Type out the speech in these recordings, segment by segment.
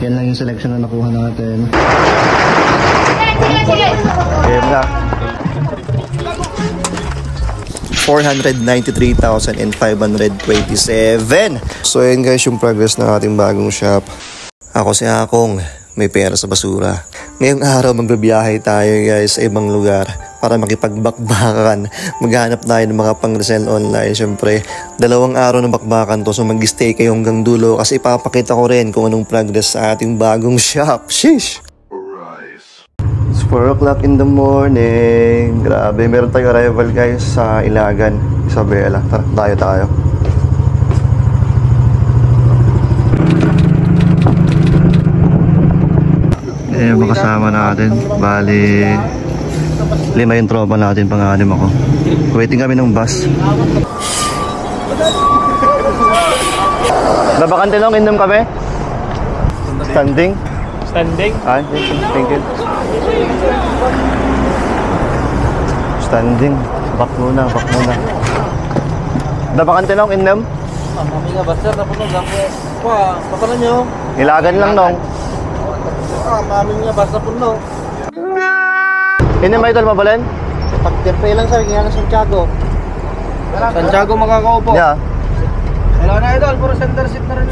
Yan lang yung selection na nakuha natin. Game na. 493,527. So yun guys yung progress ng ating bagong shop. Ako si Akong, may pera sa basura. Ngayong araw magbabiyahe tayo guys sa ibang lugar para makipagbakbakan. Maghanap tayo ng mga pang-resell online. Siyempre, 2 araw na bakbakan to. So mag-stay kayo hanggang dulo kasi ipapakita ko rin kung anong progress sa ating bagong shop. Sheesh! It's 4 o'clock in the morning. Grabe, meron tayong arrival guys sa Ilagan, Isabela. Tara, tayo. Eh, makasama natin. Bali, 5 yung tropa natin, pang-anim ako. Waiting kami ng bus. Babakante nung inom kami? Standing? Standing? Ay, thank you. Standing. Back muna. Babakante nung inom? Kami nga basta, tapos nung papalan nyo. Ilagan lang nung. Kami nga basta po nung. Inom ba ito mabalin? Pag-tempe lang sa kanya ng Santiago. Santiago makakaupo. Yeah. Hello na idol, puro center seat na rin.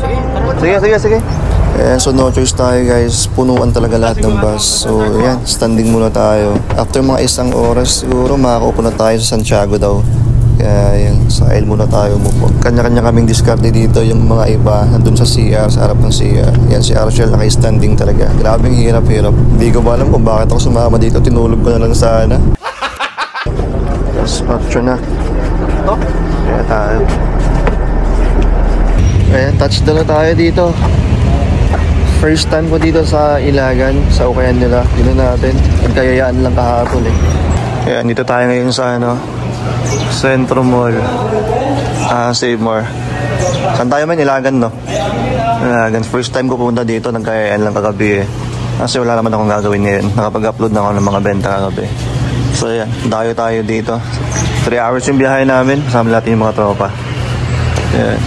Sige. Ayan, so no choice tayo guys. Punuan talaga lahat ng bus. So ayan, standing muna tayo. After mga 1 oras siguro makakaupo na tayo sa Santiago daw. Kaya yan, sa aisle muna tayo umupo. Kanya-kanya kaming diskarte dito. Yung mga iba nandun sa CR, sa harap ng CR. Yan si Arshel naka-standing talaga. Grabing hirap-hirap. Hindi ko ba alam kung bakit ako sumama dito. Tinulog ko na lang sana. Dispatcho na. Kaya tayo. Ayan, touchdown na tayo dito. First time ko dito sa Ilagan, sa ukayan nila. Dito natin. Nagkayayaan lang kahapon eh. Kaya dito tayo ngayon sa Centro Mall. Save More. Saan tayo man? Ilagan, no? Ilagan. First time ko pumunta dito, nagkayayaan lang kagabi eh. Kasi wala naman akong gagawin ngayon. Nakapag-upload na ako ng mga benta kagabi. So yan, dayo tayo dito. 3 hours yung biyahe namin. Kasama natin yung mga tropa. Yan.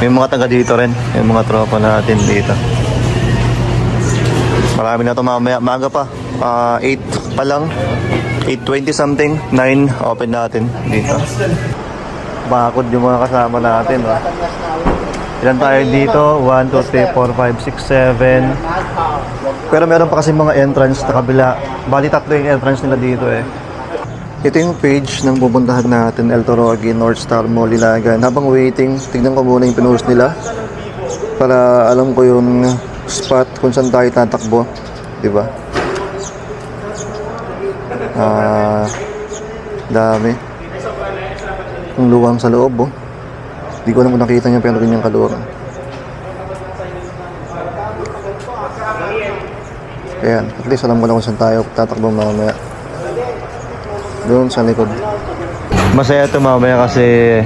May mga taga dito rin. Yung mga tropa natin dito. Marami na ito mamaya. Maaga pa. 8 pa lang. 8:20 something. 9 open natin dito. Bakod yung mga kasama natin. Ilan tayo dito? 1, 2, 3, 4, 5, 6, 7. Pero meron pa kasi mga entrance na kabila. Bali 3 yung entrance nila dito eh. Ito yung page ng pupuntahan natin, El Torogi, North Star Mall, Ilagan. Habang waiting, tignan ko muna yung pinost nila para alam ko yung spot kung saan tayo tatakbo, diba? Dami. Yung luwang sa loob, oh. Hindi ko alam kung nakita niyo pero rin yung kaluwang. Ayan, at least alam ko na kung saan tayo tatakbo mamaya. Doon sa likod. Masaya ito mamaya kasi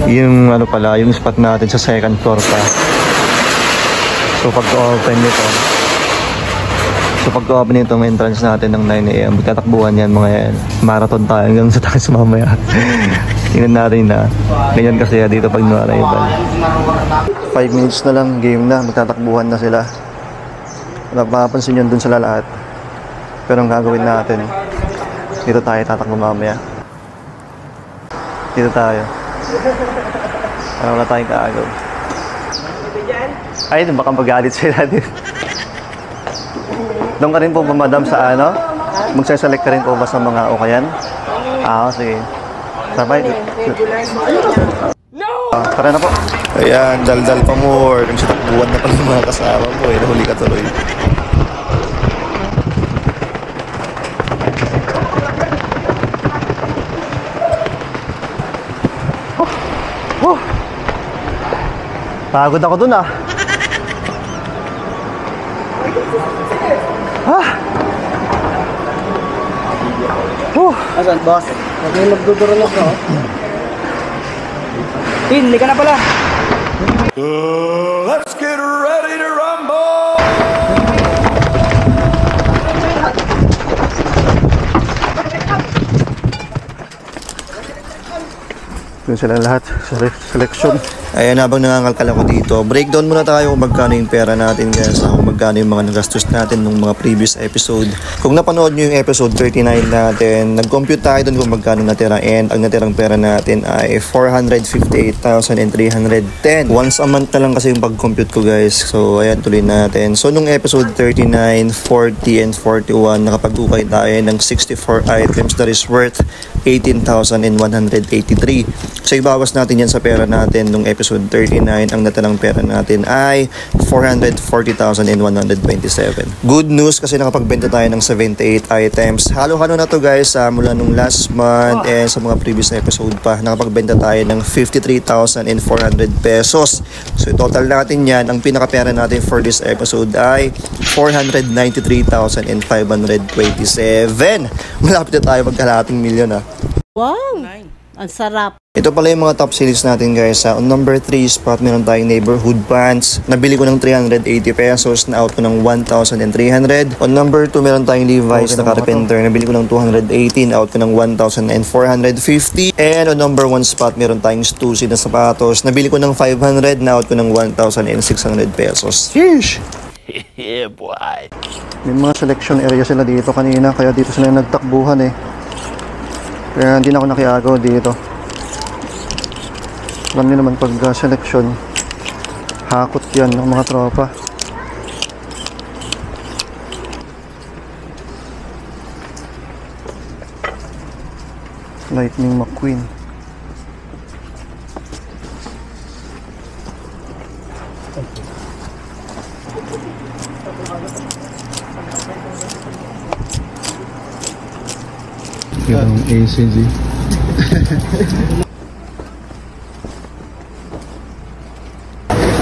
yung yung spot natin sa 2nd floor pa. So pag-open nito, ang entrance natin ng 9 AM. Magtatakbuhan yan mga yan. Marathon tayo hanggang sa taas mamaya. Tingnan natin na. Ganyan kasi dito pag no-arrival. 5 minutes na lang, game na. Magtatakbuhan na sila. Mapapansin yun dun sa lahat. Pero ang gagawin natin, dito tayo tatakbo mamaya. Dito tayo. Para wala tayong kaagaw. Ay, baka magalit sila dito. Doon ka rin po ba, madam, sa magsaselect ka rin po ba sa mga ukayan? Sige. Sabay. Tara na po. Ayan, daldal pa more. Nang sitakbuhan na pala mga kasama mo eh. Nahuli ka tuloy. Pagod ako dun ah. Asan, boss? Huwag yung nagdudurulog na, oh. Hindi ka na pala. Let's get ready to rumble! Doon sila lahat sa selection. Ayan, habang nangangalkal ako dito, breakdown muna tayo kung magkano yung pera natin guys, kung magkano yung mga nagastos natin nung mga previous episode. Kung napanood nyo yung episode 39 natin, nag-compute tayo dun kung magkano natira, and ang natirang pera natin ay 458,310. Once a month na lang kasi yung pag-compute ko guys. So ayan, tuloy natin. So nung episode 39, 40, and 41, nakapag-ukay tayo ng 64 items that is worth 18,183. So ibawas natin yan sa pera natin nung episode 39, ang natirang pera natin ay 440,127. Good news kasi nakapagbenta tayo ng 78 items. Halo-halo na to guys, mula nung last month and sa mga previous episode pa. Nakapagbenta tayo ng 53,400 pesos. So total natin yan, ang pinakapera natin for this episode ay 493,527. Malapit na tayo magkalating milyon Wow! Ang sarap. Ito pala yung mga top series natin guys. On number 3 spot, meron tayong neighborhood pants. Nabili ko ng 380 pesos, na out ko ng 1,300. On number 2, meron tayong Levi's na carpenter. Nabili ko ng 218, out ko ng 1,450. And on number 1 spot, meron tayong Stussy na sapatos. Nabili ko ng 500, na out ko ng 1,600 pesos. Sheesh! Yeah, boy. May mga selection area sila dito kanina, kaya dito sila nagtakbuhan eh. Kaya hindi na ako nakiagaw dito. Alam niyo naman pag selection, hakot yan ng mga tropa. Lightning McQueen. Yung ACG.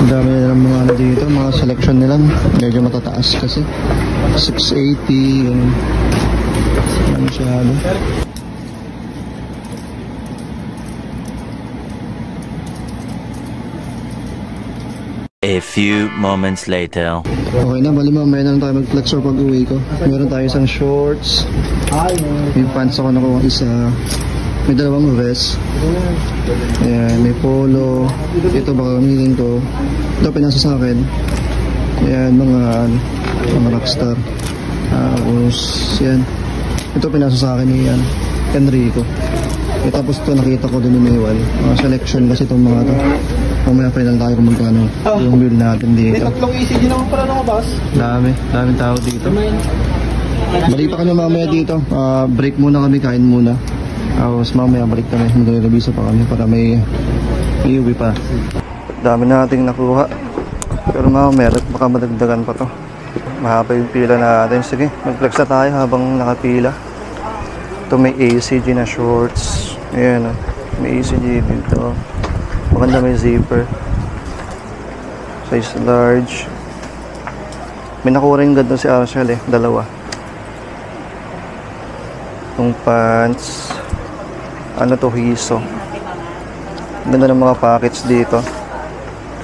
Ang dami na ng mga ano dito, mga selection nila. Medyo matataas kasi. 680, yung masyado. A few moments later. Okay na, bali mamaya na lang tayo mag-flexor pag uwi ko. Meron tayo isang shorts. May pants ako nakuha isa. May dalawang vest. Ayan, may polo. Ito baka gamitin ko. Ito pinasa sa akin. Ayan, mga rockstar. Tapos, yan. Ito pinasa sa akin ni Enrico. Tapos ito nakita ko din ni Maywal. Selection kasi itong mga to. Mamaya final tayo kung magkano yung bill natin dito. May tatlong ECG naman pala nakabas. Daming tao dito. Balik pa kami mamaya dito. Break muna kami, kain muna. Tapos mamaya balik kami. Magre-revisa pa kami para may iuwi pa. Dami nating nakuha. Pero mamaya baka madagdagan pa to. Mahaba yung pila natin. Sige, mag-flex na tayo habang nakapila. Ito may ACG na shorts. Ayan, may ACG dito. Maganda, may zipper. Size large. May nakuha rin ganda si Arshel eh. Dalawa. Itong pants. Ano to, hiso. Ganda ng mga packets dito.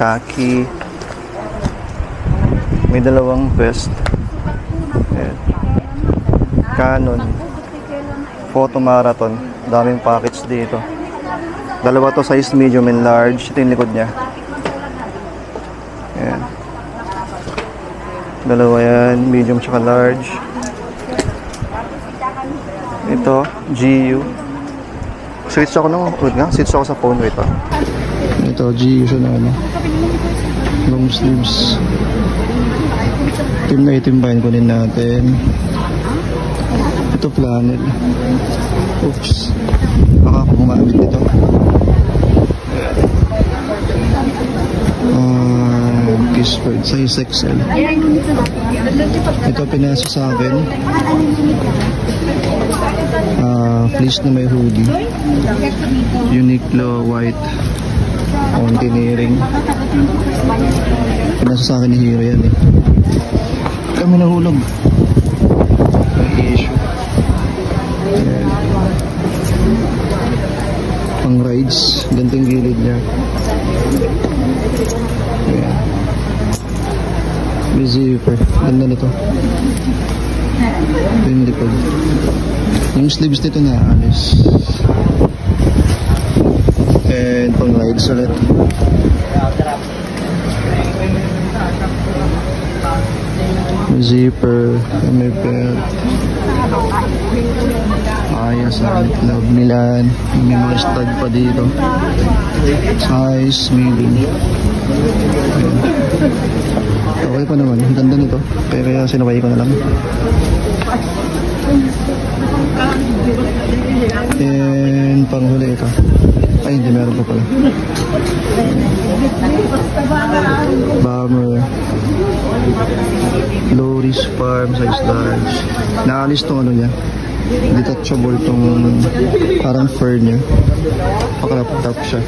Khaki. May dalawang vest. Ayan. Canon. Photo marathon. Daming packets dito. Dalawa to, size medium and large. Ito yung likod niya. Ayan. Dalawa yan. Medium tsaka large. Ito, GU. Switch ako ng, wait nga, switch ako sa phone, wait pa. Ito, GU siya na ano. Long sleeves. Itim na itim ba yun, kunin natin. Ito, flannel. Oops. Baka ako gumamit nito. Kisford, size XL. Ito pinasa sa akin. Fleece na may hoodie. Uniqlo white mountaineering. Pinasa sa akin ni Hero yan eh. Kami nahulog. May issue. Ayan. Pang rides. Ganito yung gilid niya. Ayan. May zipper. Ganda nito. Ito yung likod. Yung sleeves nito na alis. And Ayan, pang rides ulit. May zipper, may belt. Ayos, Love Milan. May mga stud pa dito. Size, medium. Ayan. Okay pa naman, ang ganda nito. Kaya sinaway ko na lang. And panghuli ito. Ay, hindi, meron pa pala. Bomber. Loris Farm, size large. Naalis tong ano niya. Detachable tong parang fur niya. Pakrap top siya.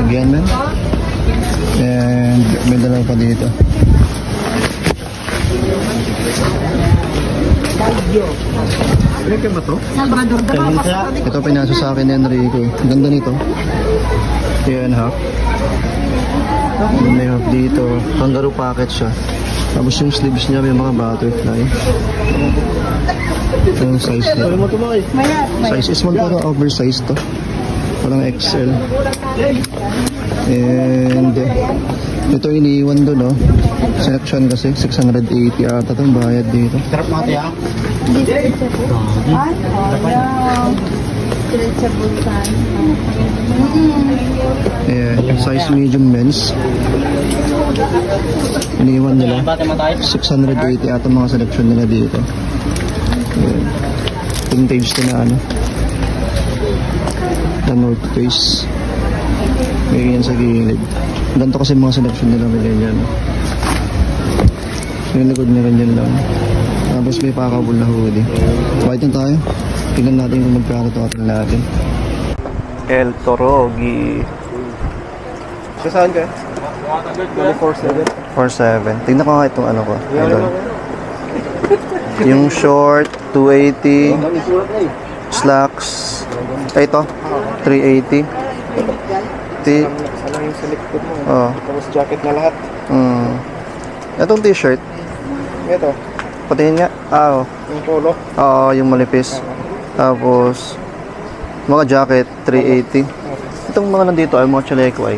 Again, man. And may dalawa pa dito. Ito pinasa sa akin ni Enrico. Ang ganda nito. Yan, half. May half dito. Kangaroo packet siya. Tapos yung sleeves niya may mga butterfly. Ito yung size niya. Size is small pero oversized to. Parang XL. And ito iniiwan doon, no? Selection kasi 680 ata itong bayad dito. Sarap mga tiyak. Ayan, size medium men's. Iniiwan nila 680 ata mga selection nila dito. Ayan. Vintage to na ano. The North Face. May yan sa gilid. Ganito kasi mga selection nila may ganyan. Yung likod nila ganyan lang. Tapos may pakabul na hoodie. White na tayo. Tignan natin kung magkano ito atin natin. El Torogi. Sa saan ka? 47. 47. Tingnan ko nga itong ano ko. Idol. Yung short, 280. Slacks. Ay, ito. 380. Nakasalang yung sa likod mo. Oh. Tapos jacket na lahat. Itong t-shirt. Ito. Patingin nga. Ah, oh. Yung polo. Oo, yung malipis. Tapos, mga jacket, 380. Itong mga nandito ay mga chaleco ay.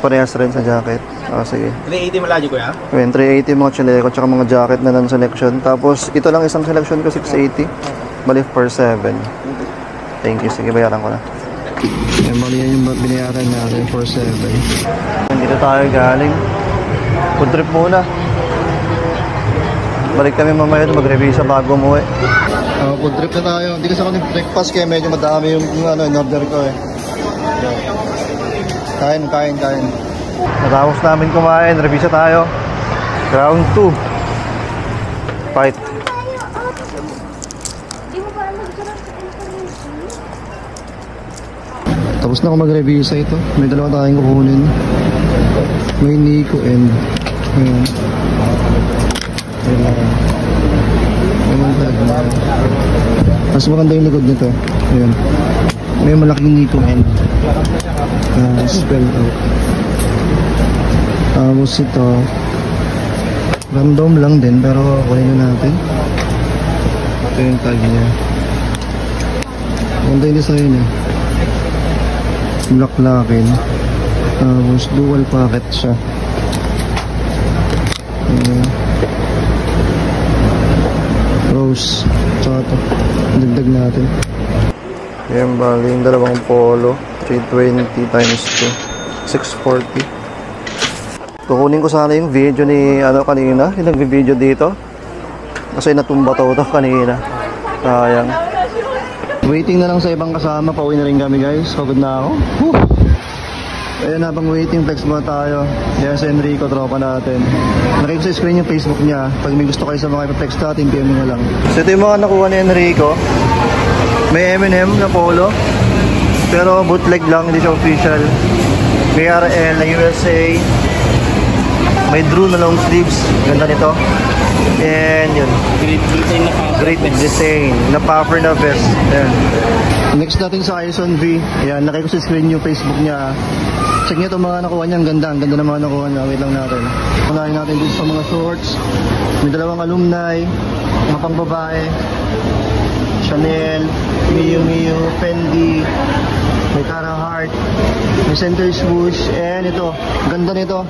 Parehas rin sa jacket. Sige. 380 malayo ko ya? Ayun, 380 mga chaleco, tsaka mga jacket na lang selection. Tapos, ito lang isang selection ko, 680. Bali, per 7. Thank you. Sige, bayaran ko na. Ayan, mali yan yung binayaran natin for 7. Dito tayo galing. Food trip muna. Balik kami mamaya mag-revisa bago umuwi. Food trip na tayo. Hindi kasi ako nag-breakfast kaya medyo madami yung ano, in-order ko eh. Kain. Natapos namin kumain, revisa tayo. Round 2. Fight. Tapos na ako mag-revisa ito. May dalawa tayong kukunin. May Nico and ayan. Mas maganda yung likod nito. Ayan. May malaking Nico and spell out. Tapos ito random lang din pero kunin na natin. Ito yung tag niya. Maganda yung design eh. Black-lackin. Tapos dual pocket siya. Rose. Tsaka ito. Dagdag natin. Yan, bali yung dalawang polo. 320 times 2. 640. Kukunin ko sana yung video ni kanina. Yung nag-video dito. Kasi natumba to kanina. Sayang. Waiting na lang sa ibang kasama. Pauwi na rin kami guys. Pagod na ako. Ayan, habang waiting, flex muna tayo. Yan si Enrico, tropa natin. Nakita sa screen yung Facebook niya. Pag may gusto kayo sa mga ipag-flex natin, PM nyo lang. So ito yung mga nakuha ni Enrico. May M&M na polo. Pero bootleg lang, hindi siya official. May RL na USA. May Drew na long sleeves. Ganda nito. And yun. Great design na puffer na vest. Ayan. Next natin sa Ison V. Ayan, nakita ko sa screen yung Facebook niya. Check niyo itong mga nakuha niya. Ang ganda. Ang ganda ng mga nakuha niya. Wait lang natin. Unahin natin dito sa mga shorts. May dalawang alumni. Mga pang babae. Chanel. Miu Miu. Fendi. May Carhartt. Mark. May center swoosh. And ito, ganda nito.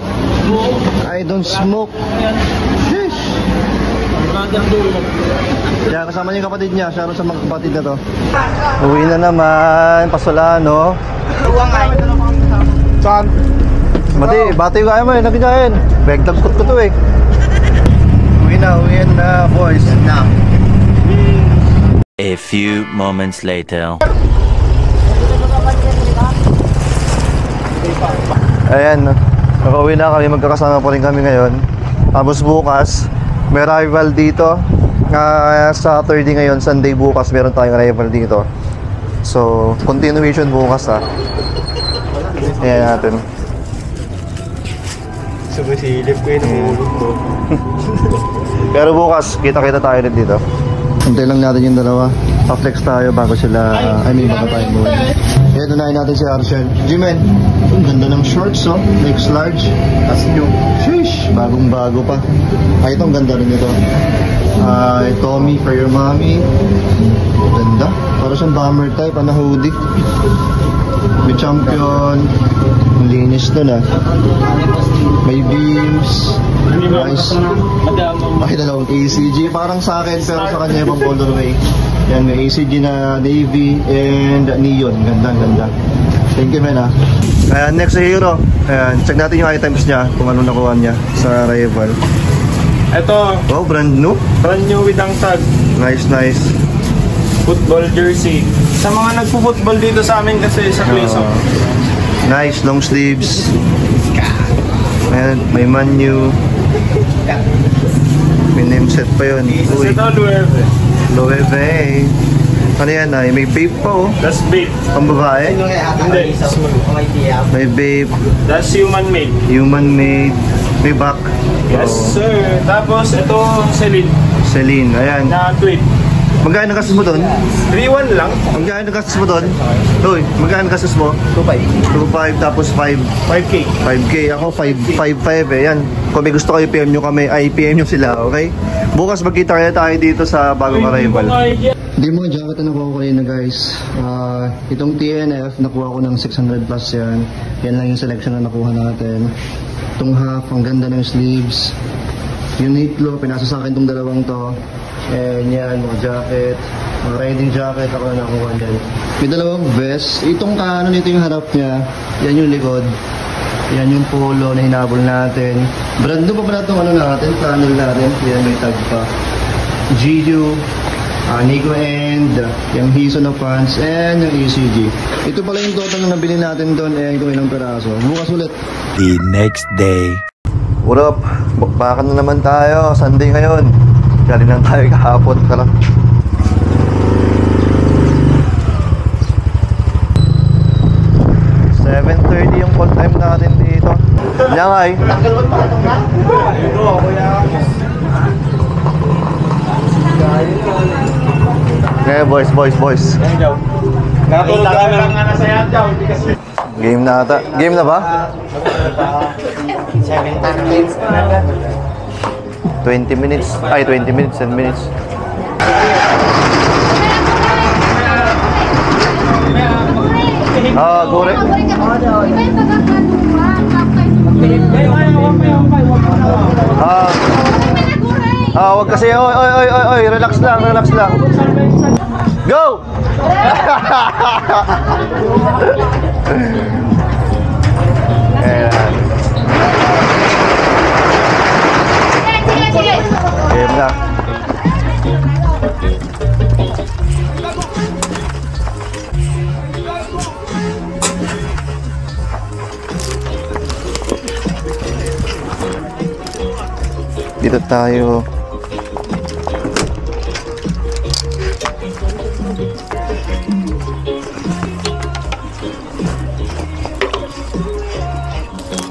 I don't smoke. Sheesh! Kaya kasama niya yung kapatid niya. Siya sa mga kapatid na to. Uwi na naman. Pasolano. Saan? Bati kaya mo eh. Nagkikain. Begdagkot ko to eh. Uwi na boys. A few moments later. Ayan, nakauwi na kami, magkakasama pa rin kami ngayon. Tapos bukas, may rival dito. Saturday ngayon, Sunday bukas, meron tayong rival dito. So, continuation bukas ha. Ayan natin. Sumisilip ko yung ulog mo. Pero bukas, kita-kita tayo din dito. Hintay lang natin yung dalawa. Pa-flex tayo bago sila, bago tayo mo. Kaya tunayin natin si Arshel. Jimen, ang ganda ng shorts, oh. Next large. As new. Sheesh! Bagong-bago pa. Ay, ito, ang ganda rin ito. Tommy for your mommy. Ganda. Para siyang bomber type, hoodie. May champion. Ang linis nun, ah. May beams. Nice. Ay, dalawang ACG. Parang sa akin, pero sa kanya ibang colorway. Yan, may ACG na navy and neon. Ganda. Thank you, man, ah. Ayan, next sa Hero. Ayan, check natin yung items niya, kung ano nakuha niya sa rival. Ito, Oh, brand new. brand new with ang tag. Nice. Football jersey. Sa mga nagpo-football dito sa amin kasi sa Quezon. Nice, long sleeves. Ayan, may menu. May name set pa yun. Uy, Ito, Lueve. Loewe. Ano yan, ay? May babe pa, oh. That's babe. Pang babae. Hindi. May babe. That's human made. Human made. May back. Yes, Oh. sir. Tapos, ito, Celine. Celine, ayan. Na tweet. Magkano ang gastos mo doon? 3-1 lang. Magkano ang gastos mo doon? Uy, magkano ang gastos mo? 2.5 tapos 5K. 5K. Ako 5.5 eh. Yan. Kung may gusto kayo, PM nyo kami. Ay, PM nyo sila, okay? Bukas magkita kaya tayo dito sa bagong arrival. Hindi mo, jacket na nakuha ko kanina, guys. Itong TNF, nakuha ko ng 600 plus yan. Yan lang yung selection na nakuha natin. Itong half, ang ganda ng sleeves. Yung Nitlo, pinasa sa akin itong dalawang to. And yan, mga jacket. Mga riding jacket, ako na nakuha dyan. May dalawang vest. Itong kaano nito yung harap niya. Yan yung likod. Yan yung polo na hinabol natin. Brand new pa pala itong ano natin, panel natin. Yan, may tag pa. GU, Nico and yung Hiso na pants, and yung ECG. Ito pala yung total na nabili natin doon, and kung ilang peraso. Bukas ulit. The next day. What up? Bakbakan na naman tayo. Sunday ngayon. Galing lang tayo kahapon. Tara. $7:30 yung call time natin dito. Yan ay. Okay, boys. Nakatulog ka lang nga nasa yan, Jow. Game na ata. Game na ba? 20 minutes. Ay, 20 minutes, 10 minutes. Gore. Wag kasi. Oy, relax lang. Go! Ayan. Game na. Dito tayo.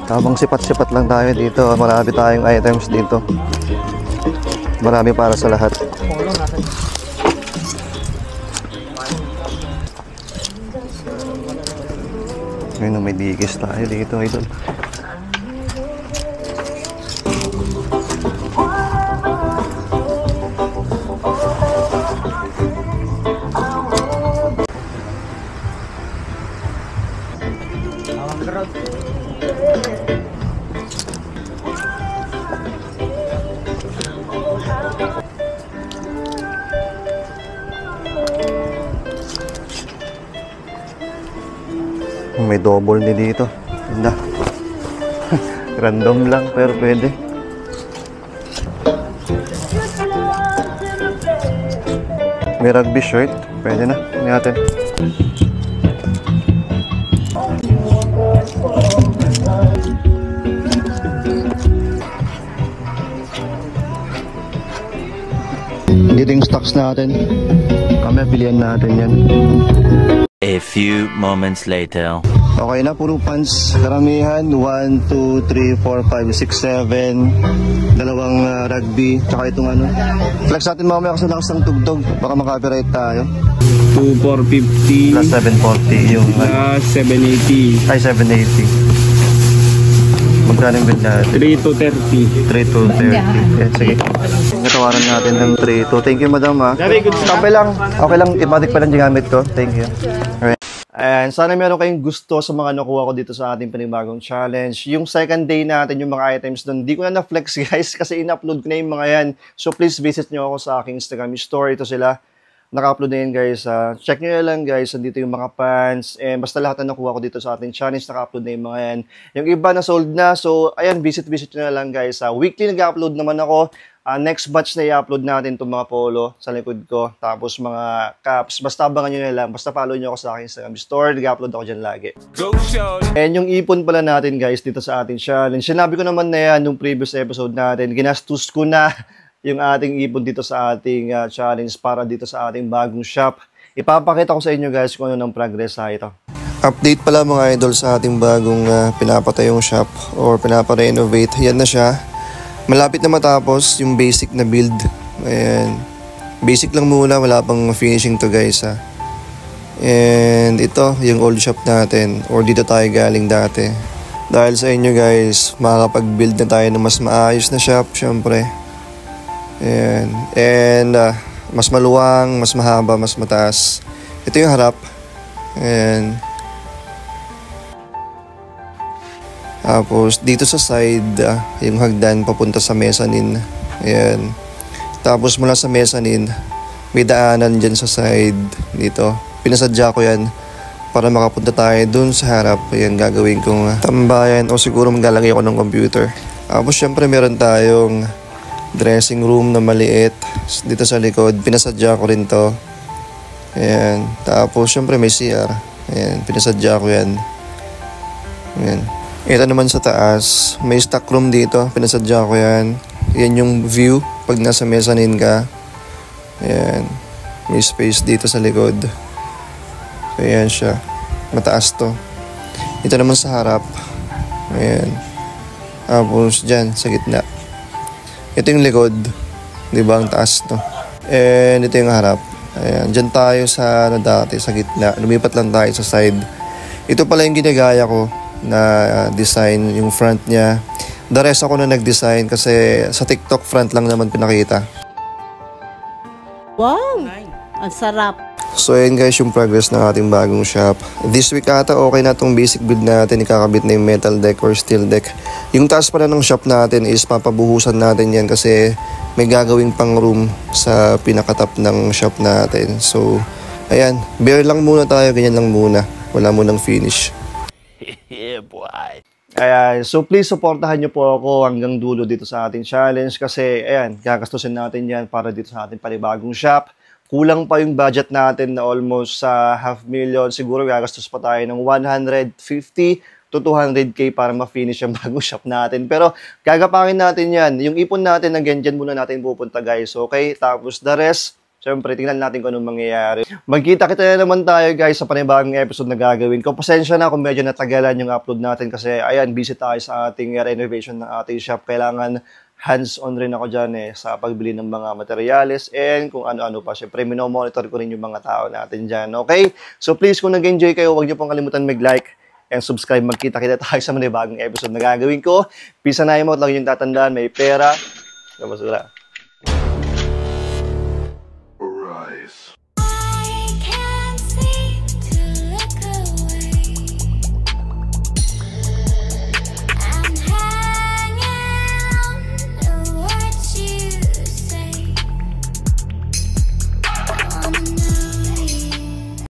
Habang sipat-sipat lang tayo dito, marami tayong items dito. Marami para sa lahat. Ngayon, may digis tayo dito, idol. May double ni dito. Ganda. Random lang pero pwede. May rugby shirt. Pwede na. Ano natin? Dito yung stocks natin. Kami pilihan natin yan. A few moments later. Okay na, puro pants. Karamihan, 1, 2, 3, 4, 5, 6, 7. Dalawang rugby. Tsaka itong ano. Flex natin mamaya kasi lakas ng tugtog. Baka makapiright tayo. 2,450 Plus 740 yung... plus 780. Ay, 780. Magkano yung bid natin? 3 to 30. 3 to 30. Eh, sige. Natawaran natin ng 3 to. Thank you, madam, ha. Very good. Okay lang. Okay lang. Ibatik pa lang ginamit ko. Thank you. Alright. Ayan. Sana meron kayong gusto sa mga nakuha ko dito sa ating panibagong challenge. Yung second day natin, yung mga items doon, di ko na na-flex, guys, kasi in-upload ko na yung mga yan. So, please visit nyo ako sa aking Instagram store. Ito sila. Naka-upload na yun, guys. Check nyo lang, guys. Nandito yung mga pants. And basta lahat na nakuha ko dito sa ating challenge, naka-upload na yung mga yan. Yung iba na sold na. So, ayan, visit nyo na lang, guys. Weekly nag-upload naman ako. Next batch na i-upload natin itong mga polo sa likod ko. Tapos mga caps. Basta abangan nyo na lang. Basta follow nyo ako sa aking Instagram store. Nag-upload ako dyan lagi. Go show! And yung ipon pala natin, guys, dito sa ating challenge. Sinabi ko naman na yan nung previous episode natin. Ginastos ko na yung ating ipon dito sa ating challenge para dito sa ating bagong shop. Ipapakita ko sa inyo, guys, kung ano ng progress sa ito. Update pala mga idol sa ating bagong pinapatayong shop or pinaparenovate. Yan na siya. Malapit na matapos yung basic na build. Ayan. Basic lang muna, wala pang finishing to, guys, ha. And ito, yung old shop natin or dito tayo galing dati. Dahil sa inyo, guys, makakapag-build na tayo ng mas maayos na shop, syempre. Ayan. And mas maluwang, mas mahaba, mas mataas. Ito yung harap. Ayan. Tapos dito sa side, yung hagdan papunta sa mezzanine. Ayan. Tapos mula sa mezzanine, may daanan dyan sa side dito. Pinasadya ko yan para makapunta tayo dun sa harap. Ayan, gagawin kong tambayan o siguro maglalagay ako ng computer. Tapos syempre meron tayong dressing room na maliit dito sa likod. Pinasadya ko rin to. Ayan. Tapos syempre may CR. Ayan. Pinasadya ko yan. Ayan. Ito naman sa taas. May stock room dito. Pinasadya ko yan. Yan yung view pag nasa mezzanine ka. Ayan. May space dito sa likod. So ayan siya. Mataas to. Ito naman sa harap. Ayan. Tapos dyan sa gitna. Ito yung likod. Diba? Ang taas to. And ito yung harap. Ayan. Diyan tayo sa dati, sa gitna. Lumipat lang tayo sa side. Ito pala yung ginagaya ko na design, yung front niya. The rest ako na nag-design kasi sa TikTok front lang naman pinakita. Wow! Ang sarap. So ayan, guys, yung progress ng ating bagong shop. This week ata okay na itong basic build natin. Ikakabit na yung metal deck or steel deck. Yung taas pala ng shop natin is papabuhusan natin yan kasi may gagawing pang room sa pinakatap ng shop natin. So ayan, bare lang muna tayo, ganyan lang muna. Wala munang finish. Yeah, boy. Ayan, so please supportahan nyo po ako hanggang dulo dito sa ating challenge kasi ayan, gagastusin natin yan para dito sa ating panibagong shop. Kulang pa yung budget natin na almost sa 500,000. Siguro gagastos pa tayo ng 150 to 200k para ma-finish yung bagong shop natin. Pero gagapangin natin yan. Yung ipon natin, again, dyan muna natin pupunta, guys. Okay? Tapos the rest, syempre, tingnan natin kung anong mangyayari. Magkita-kita na naman tayo, guys, sa panibagong episode na gagawin ko. Pasensya na kung medyo natagalan yung upload natin kasi, ayan, busy tayo sa ating renovation ng ating shop. Kailangan hands-on rin ako dyan sa pagbili ng mga materyales and kung ano-ano pa. Siyempre, minomonitor ko rin yung mga tao natin dyan. Okay? So please, kung nag-enjoy kayo, huwag niyo pong kalimutan mag-like and subscribe. Magkita-kita tayo sa mga bagong episode na gagawin ko. Peace and I'm out. Lang yung tatandaan, may pera. Kabasura.